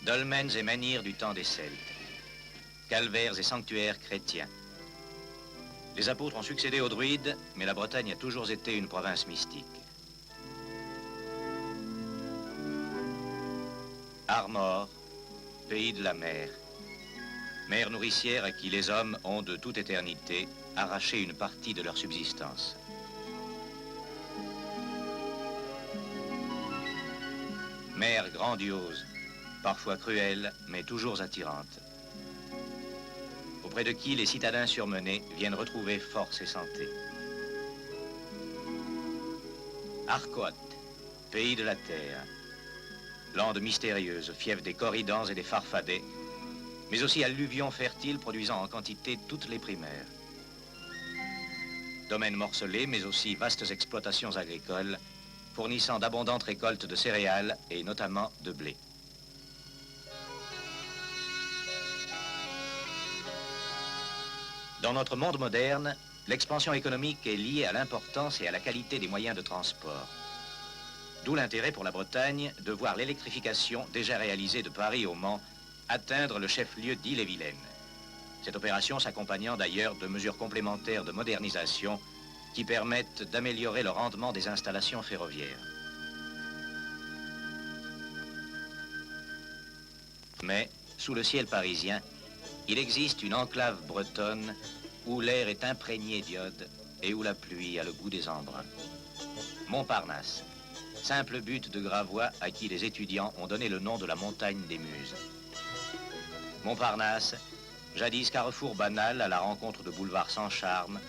dolmens et menhirs du temps des Celtes, calvaires et sanctuaires chrétiens. Les apôtres ont succédé aux druides, mais la Bretagne a toujours été une province mystique. Armor, pays de la mer, mer nourricière à qui les hommes ont de toute éternité arraché une partie de leur subsistance. Mer grandiose, parfois cruelle, mais toujours attirante, auprès de qui les citadins surmenés viennent retrouver force et santé. Arcoat, pays de la terre, lande mystérieuse, fief des corridans et des farfadets, mais aussi alluvions fertiles produisant en quantité toutes les primaires. Domaines morcelés, mais aussi vastes exploitations agricoles, fournissant d'abondantes récoltes de céréales et notamment de blé. Dans notre monde moderne, l'expansion économique est liée à l'importance et à la qualité des moyens de transport. D'où l'intérêt pour la Bretagne de voir l'électrification déjà réalisée de Paris au Mans atteindre le chef-lieu d'Ille-et-Vilaine. Cette opération s'accompagnant d'ailleurs de mesures complémentaires de modernisation qui permettent d'améliorer le rendement des installations ferroviaires. Mais, sous le ciel parisien, il existe une enclave bretonne où l'air est imprégné d'iode et où la pluie a le goût des embruns. Montparnasse, simple butte de Gravois à qui les étudiants ont donné le nom de la montagne des Muses. Montparnasse, jadis carrefour banal à la rencontre de boulevards sans charme,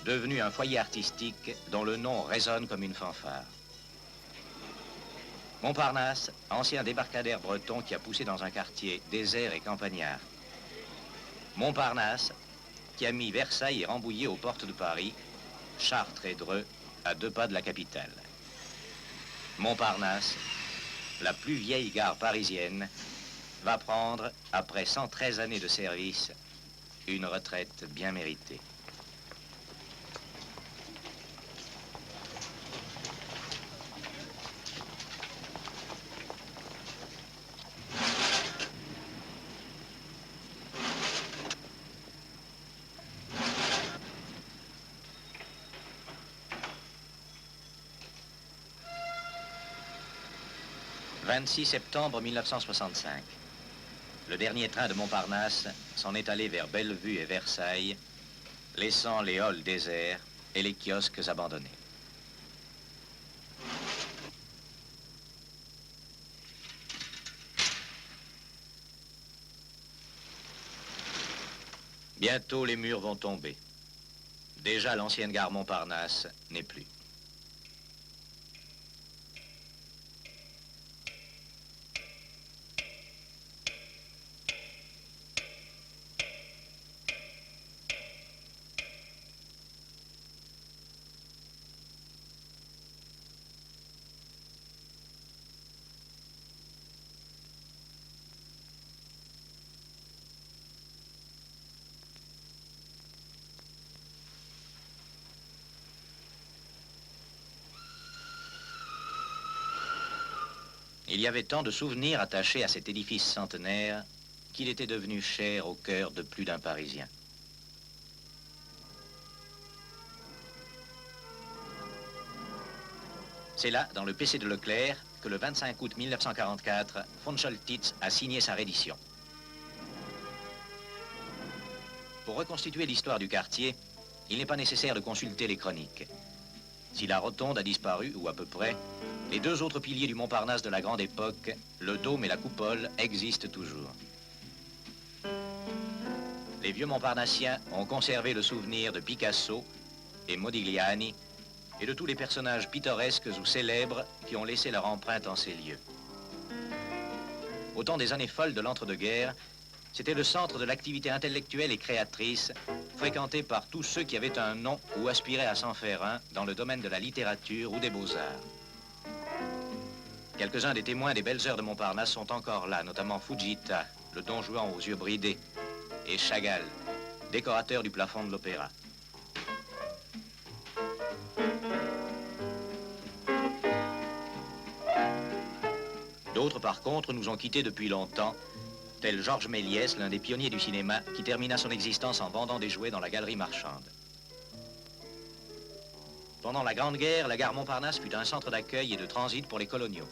devenu un foyer artistique dont le nom résonne comme une fanfare. Montparnasse, ancien débarcadère breton qui a poussé dans un quartier désert et campagnard. Montparnasse, qui a mis Versailles et Rambouillet aux portes de Paris, Chartres et Dreux à 2 pas de la capitale. Montparnasse, la plus vieille gare parisienne, va prendre, après 113 années de service, une retraite bien méritée. « 26 septembre 1965. Le dernier train de Montparnasse s'en est allé vers Bellevue et Versailles, laissant les halls déserts et les kiosques abandonnés. Bientôt les murs vont tomber. Déjà l'ancienne gare Montparnasse n'est plus. Il y avait tant de souvenirs attachés à cet édifice centenaire qu'il était devenu cher au cœur de plus d'un Parisien. C'est là, dans le PC de Leclerc, que le 25 août 1944, von Choltitz a signé sa reddition. Pour reconstituer l'histoire du quartier, il n'est pas nécessaire de consulter les chroniques. Si la rotonde a disparu, ou à peu près, les 2 autres piliers du Montparnasse de la grande époque, le dôme et la coupole, existent toujours. Les vieux Montparnassiens ont conservé le souvenir de Picasso et Modigliani et de tous les personnages pittoresques ou célèbres qui ont laissé leur empreinte en ces lieux. Au temps des années folles de l'entre-deux-guerres, c'était le centre de l'activité intellectuelle et créatrice, fréquenté par tous ceux qui avaient un nom ou aspiraient à s'en faire un dans le domaine de la littérature ou des beaux-arts. Quelques-uns des témoins des belles heures de Montparnasse sont encore là, notamment Fujita, le don Juan aux yeux bridés, et Chagall, décorateur du plafond de l'opéra. D'autres, par contre, nous ont quittés depuis longtemps, tel Georges Méliès, l'un des pionniers du cinéma, qui termina son existence en vendant des jouets dans la galerie marchande. Pendant la Grande Guerre, la gare Montparnasse fut un centre d'accueil et de transit pour les coloniaux.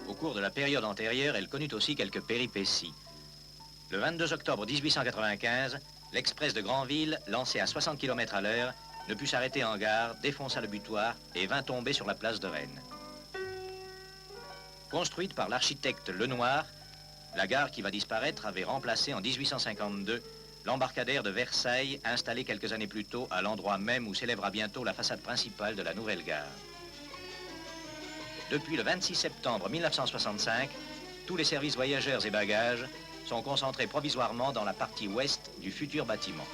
Au cours de la période antérieure, elle connut aussi quelques péripéties. Le 22 octobre 1895, l'express de Granville, lancé à 60 km à l'heure, ne put s'arrêter en gare, défonça le butoir et vint tomber sur la place de Rennes. Construite par l'architecte Lenoir, la gare qui va disparaître avait remplacé en 1852 l'embarcadère de Versailles, installé quelques années plus tôt à l'endroit même où s'élèvera bientôt la façade principale de la nouvelle gare. Depuis le 26 septembre 1965, tous les services voyageurs et bagages sont concentrés provisoirement dans la partie ouest du futur bâtiment.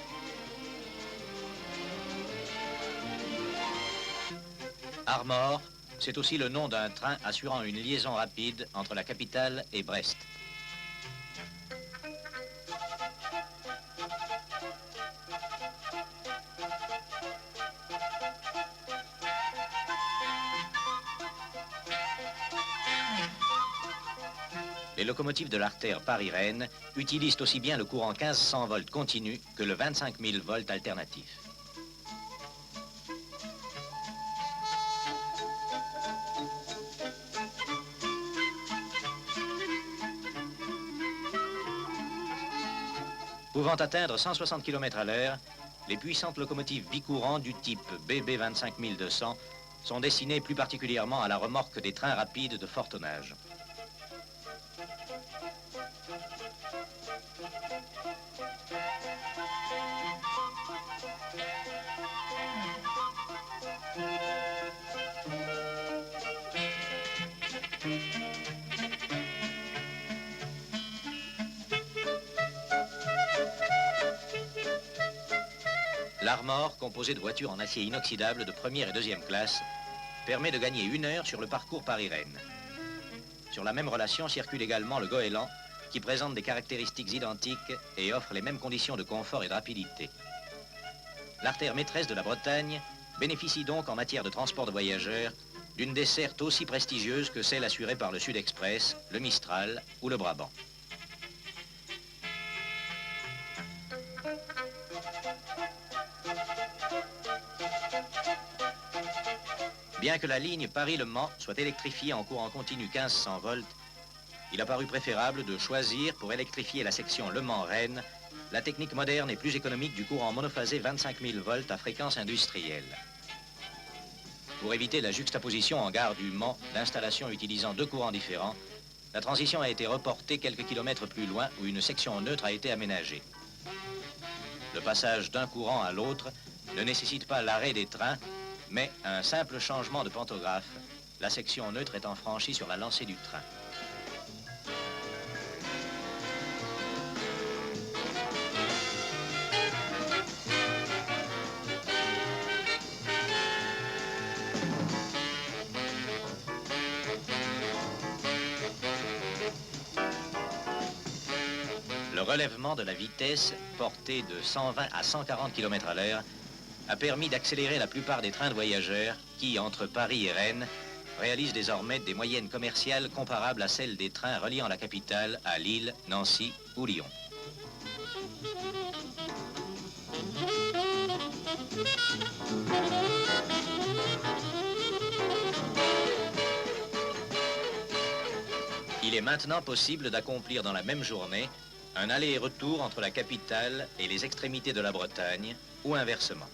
Armor, c'est aussi le nom d'un train assurant une liaison rapide entre la capitale et Brest. Les locomotives de l'artère Paris-Rennes utilisent aussi bien le courant 1500 volts continu que le 25 000 volts alternatif. Pouvant atteindre 160 km à l'heure, les puissantes locomotives bicourants du type BB 25200 sont destinées plus particulièrement à la remorque des trains rapides de fort tonnage. L'Armor, composé de voitures en acier inoxydable de première et deuxième classe, permet de gagner 1 heure sur le parcours Paris-Rennes. Sur la même relation circule également le Goéland, qui présente des caractéristiques identiques et offre les mêmes conditions de confort et de rapidité. L'artère maîtresse de la Bretagne bénéficie donc en matière de transport de voyageurs d'une desserte aussi prestigieuse que celle assurée par le Sud Express, le Mistral ou le Brabant. Bien que la ligne Paris-Le Mans soit électrifiée en courant continu 1500 volts, il a paru préférable de choisir pour électrifier la section Le Mans-Rennes la technique moderne et plus économique du courant monophasé 25 000 volts à fréquence industrielle. Pour éviter la juxtaposition en gare du Mans d'installations utilisant 2 courants différents, la transition a été reportée quelques kilomètres plus loin où une section neutre a été aménagée. Le passage d'un courant à l'autre ne nécessite pas l'arrêt des trains, mais un simple changement de pantographe, la section neutre étant franchie sur la lancée du train. Le relèvement de la vitesse, portée de 120 à 140 km à l'heure, a permis d'accélérer la plupart des trains de voyageurs qui, entre Paris et Rennes, réalisent désormais des moyennes commerciales comparables à celles des trains reliant la capitale à Lille, Nancy ou Lyon. Il est maintenant possible d'accomplir dans la même journée un aller et retour entre la capitale et les extrémités de la Bretagne, ou inversement.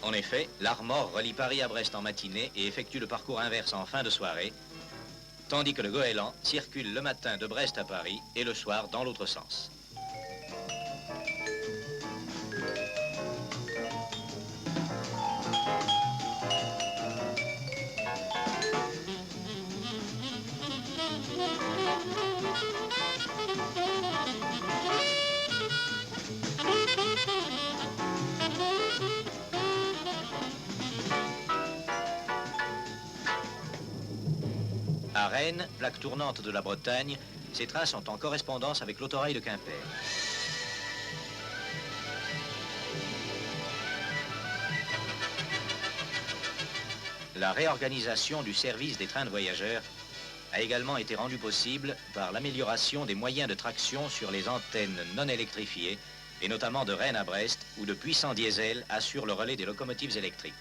En effet, l'Armor relie Paris à Brest en matinée et effectue le parcours inverse en fin de soirée, tandis que le Goéland circule le matin de Brest à Paris et le soir dans l'autre sens. À Rennes, plaque tournante de la Bretagne, ces trains sont en correspondance avec l'autorail de Quimper. la réorganisation du service des trains de voyageurs a également été rendue possible par l'amélioration des moyens de traction sur les antennes non électrifiées, et notamment de Rennes à Brest, où de puissants diesels assurent le relais des locomotives électriques.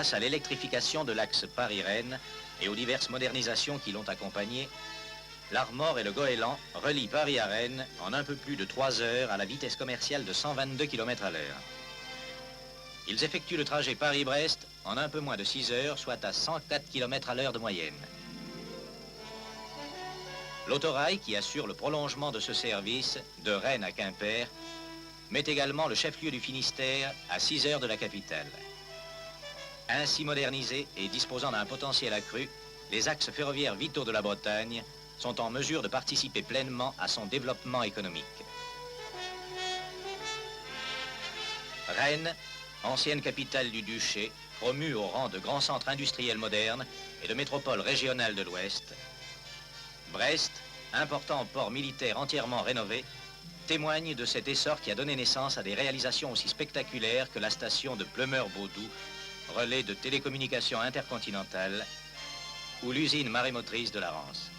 Grâce à l'électrification de l'axe Paris-Rennes et aux diverses modernisations qui l'ont accompagné, l'Armor et le Goéland relient Paris à Rennes en un peu plus de 3 heures à la vitesse commerciale de 122 km à l'heure. Ils effectuent le trajet Paris-Brest en un peu moins de 6 heures, soit à 104 km à l'heure de moyenne. L'autorail, qui assure le prolongement de ce service de Rennes à Quimper, met également le chef-lieu du Finistère à 6 heures de la capitale. Ainsi modernisés et disposant d'un potentiel accru, les axes ferroviaires vitaux de la Bretagne sont en mesure de participer pleinement à son développement économique. Rennes, ancienne capitale du duché, promue au rang de grand centre industriel moderne et de métropole régionale de l'Ouest. Brest, important port militaire entièrement rénové, témoigne de cet essor qui a donné naissance à des réalisations aussi spectaculaires que la station de Pleumeur-Baudou, relais de télécommunications intercontinentales, ou l'usine marémotrice de la Rance.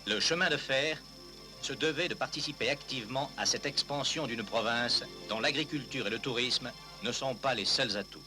Le chemin de fer se devait de participer activement à cette expansion d'une province dont l'agriculture et le tourisme ne sont pas les seuls atouts.